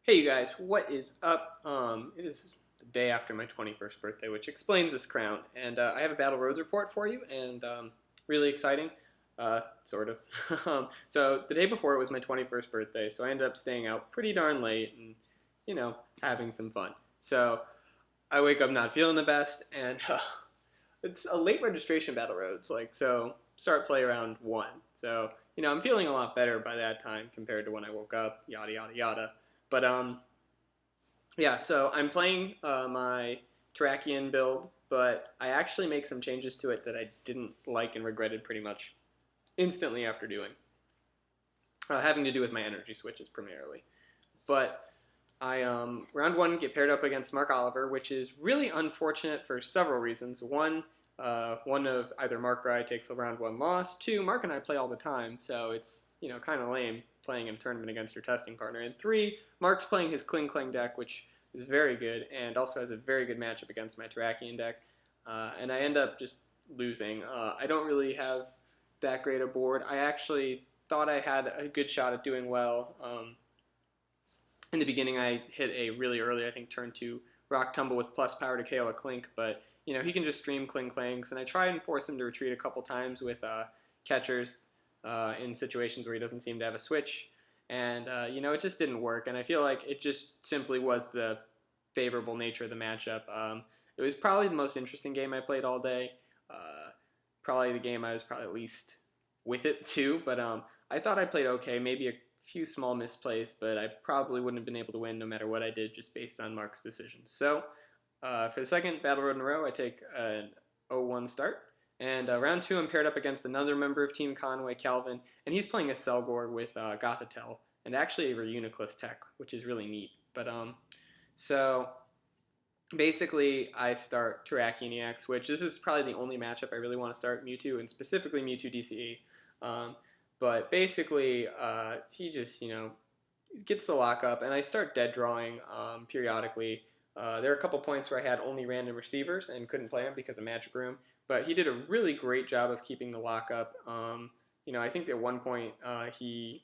Hey you guys, what is up? It is the day after my 21st birthday, which explains this crown. And I have a Battle Roads report for you, and really exciting, sort of. So the day before it was my 21st birthday, so I ended up staying out pretty darn late and, having some fun. So I wake up not feeling the best, and it's a late registration Battle Roads, so start play around 1. So, I'm feeling a lot better by that time compared to when I woke up, yada, yada, yada. But yeah, so I'm playing my Terrakion build, but I actually make some changes to it that I didn't like and regretted pretty much instantly after doing, having to do with my energy switches primarily. But I round 1 get paired up against Mark Oliver, which is really unfortunate for several reasons. One of either Mark or I takes a round 1 loss. 2, Mark and I play all the time, so it's kind of lame playing in a tournament against your testing partner. And 3, Mark's playing his Kling Kling deck, which is very good, and also has a very good matchup against my Terrakion deck. And I end up just losing. I don't really have that great a board. I actually thought I had a good shot at doing well. In the beginning, I hit a really early, I think, turn 2 Rock Tumble with plus power to KO a Clink, but he can just stream Kling Clangs, and I tried and force him to retreat a couple times with catchers in situations where he doesn't seem to have a switch, and it just didn't work, and I feel like it just simply was the favorable nature of the matchup. It was probably the most interesting game I played all day, probably the game I was probably least with it too, but I thought I played okay, maybe a few small misplays, but I probably wouldn't have been able to win no matter what I did just based on Mark's decisions. So for the second Battle Road in a row, I take an 0-1 start. And round 2, I'm paired up against another member of Team Conway, Calvin, and he's playing a Selgor with Gothitelle, and actually a Reuniclus tech, which is really neat. But so basically, I start Terrakion EX, which this is probably the only matchup I really want to start Mewtwo, and specifically Mewtwo DCE. But basically, he just, gets the lockup, and I start dead drawing periodically. There are a couple points where I had only random receivers and couldn't play him because of Magic Room, but he did a really great job of keeping the lockup. I think at one point I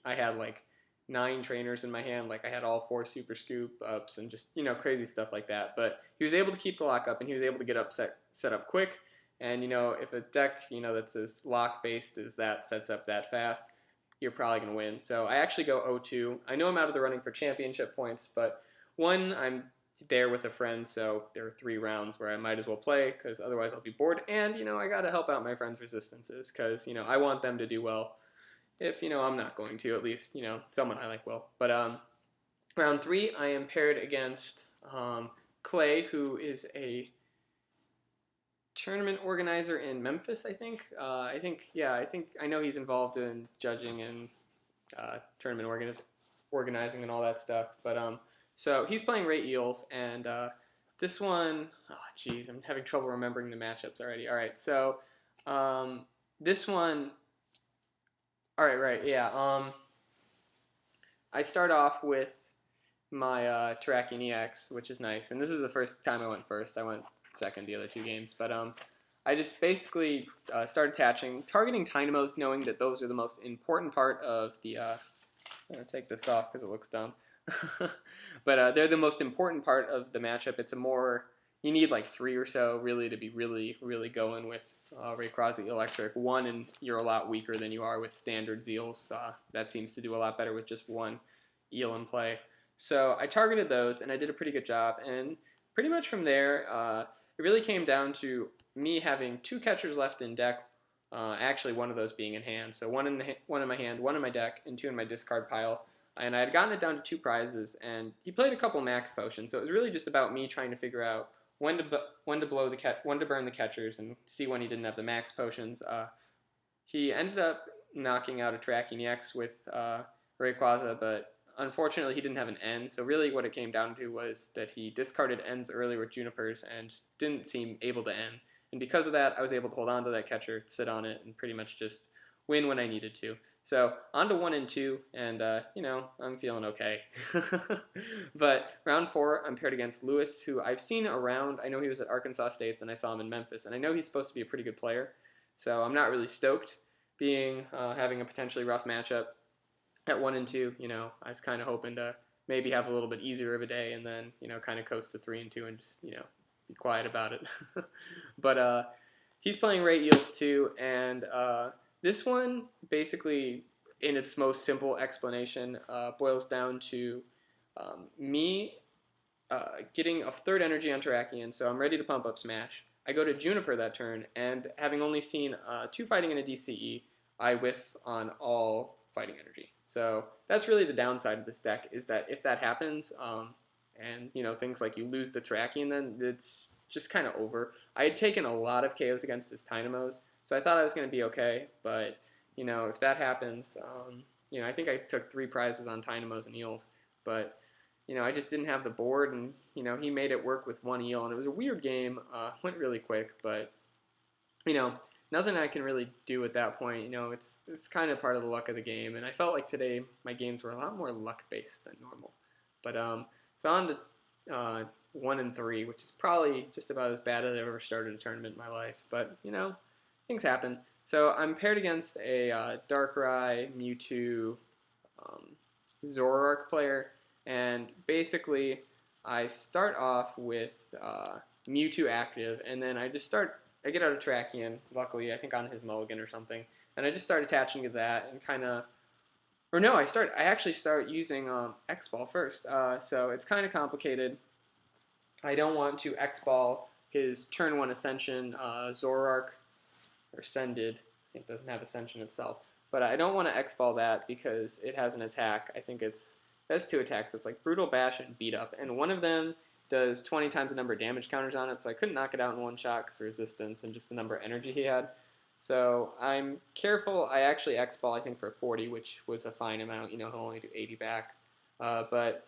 had like 9 trainers in my hand, like I had all 4 Super Scoop ups and just crazy stuff like that. But he was able to keep the lockup, and he was able to get set up quick. And if a deck that's as lock based as that sets up that fast, you're probably going to win. So I actually go 0-2. I know I'm out of the running for championship points, but 1, I'm there with a friend, so there are 3 rounds where I might as well play because otherwise I'll be bored. And I got to help out my friends' resistances because I want them to do well. If I'm not going to, at least someone I like will. But round 3, I am paired against Clay, who is a tournament organizer in Memphis, I think. I know he's involved in judging and tournament organizing and all that stuff. But so he's playing Ray Eels, and this one, oh geez, I'm having trouble remembering the matchups already. All right, so this one, all right, right, yeah. I start off with my Terrakion EX, which is nice, and this is the first time I went first. I went second the other 2 games, but I just basically started targeting Tynamos, knowing that those are the most important part of the. I'm gonna take this off because it looks dumb, but they're the most important part of the matchup. It's a more you need like 3 or so really to be really going with Rayquaza Electric. 1, and you're a lot weaker than you are with standard Zeals. That seems to do a lot better with just 1 Eel in play. So I targeted those, and I did a pretty good job. And pretty much from there, it really came down to me having 2 catchers left in deck. Actually, one of those being in hand. So one in my hand, 1 in my deck, and 2 in my discard pile. And I had gotten it down to 2 prizes, and he played a couple max potions. So it was really just about me trying to figure out when to burn the catchers and see when he didn't have the max potions. He ended up knocking out a Terrakion EX with Rayquaza, but unfortunately he didn't have an N. So really what it came down to was that he discarded Ns early with Junipers and didn't seem able to N. And because of that, I was able to hold on to that catcher, sit on it, and pretty much just win when I needed to. So on to 1 and 2, and I'm feeling okay. But round 4, I'm paired against Lewis, who I've seen around. I know he was at Arkansas State's, and I saw him in Memphis, and I know he's supposed to be a pretty good player. So I'm not really stoked having a potentially rough matchup at 1 and 2. I was kind of hoping to maybe have a little bit easier of a day, and then kind of coast to 3-2 and just be quiet about it. But he's playing Ray Eels too, and this one basically, in its most simple explanation, boils down to me getting a third energy on Terrakion, so I'm ready to pump up Smash. I go to Juniper that turn, and having only seen 2 fighting and a DCE, I whiff on all fighting energy. So that's really the downside of this deck, is that if that happens, and things like you lose the Terrakion, then it's just kind of over. I had taken a lot of KOs against his Dynamos, so I thought I was going to be okay, but if that happens, I think I took 3 prizes on Dynamos and Eels, but I just didn't have the board, and he made it work with 1 eel, and it was a weird game. Went really quick, but nothing I can really do at that point. It's kind of part of the luck of the game, and I felt like today my games were a lot more luck based than normal. But so on to 1 and 3, which is probably just about as bad as I've ever started a tournament in my life. But things happen. So I'm paired against a Darkrai, Mewtwo, Zoroark player. And basically, I start off with Mewtwo active, and then I get out of Terrakion, luckily, I think on his mulligan or something, and I just start attaching to that and kind of, or no, I actually start using X-Ball first, so it's kind of complicated. I don't want to X-Ball his turn 1 Ascension, Zoroark, or Sended, it doesn't have Ascension itself, but I don't want to X-Ball that because it has an attack. I think it has 2 attacks. It's like Brutal Bash and Beat Up, and one of them does 20 times the number of damage counters on it, so I couldn't knock it out in one shot because of resistance and just the number of energy he had. So I'm careful. I actually X-Ball, I think, for 40, which was a fine amount. He'll only do 80 back. But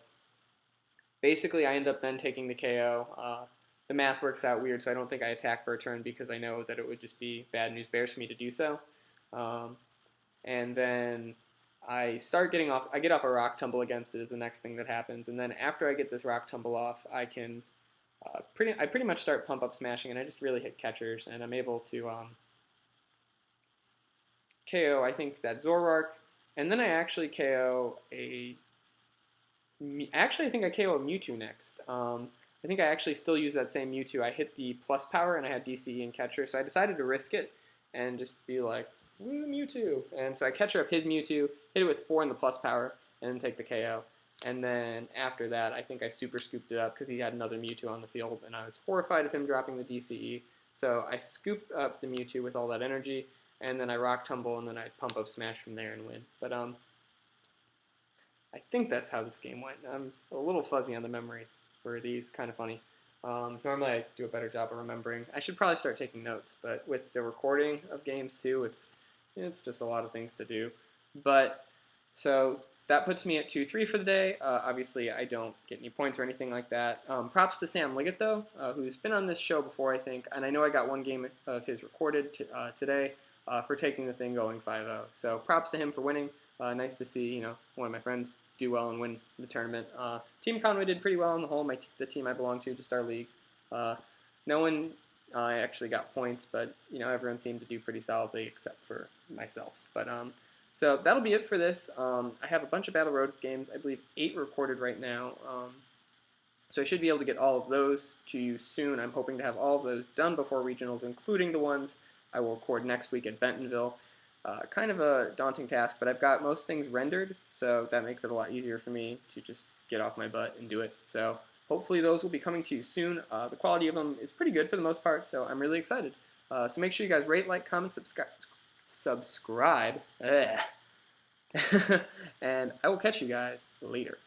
basically, I end up then taking the KO. The math works out weird, so I don't think I attack for a turn because I know that it would just be bad news bears for me to do so. And then I get off a Rock Tumble against it is the next thing that happens, and then after I get this Rock Tumble off, I can pretty much start pump up smashing, and I just really hit catchers, and I'm able to KO, I think, that Zoroark, and then I actually KO I think I KO a Mewtwo next. I think I actually still use that same Mewtwo. I hit the plus power, and I had DCE and catcher, so I decided to risk it and just be like, woo, Mewtwo. And so I catcher up his Mewtwo, hit it with 4 in the plus power, and then take the KO. And then after that, I think I super scooped it up because he had another Mewtwo on the field, and I was horrified of him dropping the DCE. So I scooped up the Mewtwo with all that energy, and then I Rock Tumble, and then I pump up Smash from there and win. But I think that's how this game went. I'm a little fuzzy on the memory for these, kind of funny. Normally I do a better job of remembering. I should probably start taking notes, but with the recording of games too, it's just a lot of things to do. But so that puts me at 2-3 for the day. Obviously, I don't get any points or anything like that. Props to Sam Liggett, though, who's been on this show before, I think. And I know I got one game of his recorded today for taking the thing going 5-0. So props to him for winning. Nice to see one of my friends do well and win the tournament. Team Conway did pretty well on the whole, the team I belong to, just our league. No one actually got points, but everyone seemed to do pretty solidly except for myself. But so that'll be it for this. I have a bunch of Battle Roads games, I believe 8 recorded right now. So I should be able to get all of those to you soon. I'm hoping to have all of those done before regionals, including the ones I will record next week at Bentonville. Kind of a daunting task, but I've got most things rendered, so that makes it a lot easier for me to just get off my butt and do it. So hopefully those will be coming to you soon. The quality of them is pretty good for the most part, so I'm really excited. So make sure you guys rate, like, comment, subscribe. And I will catch you guys later.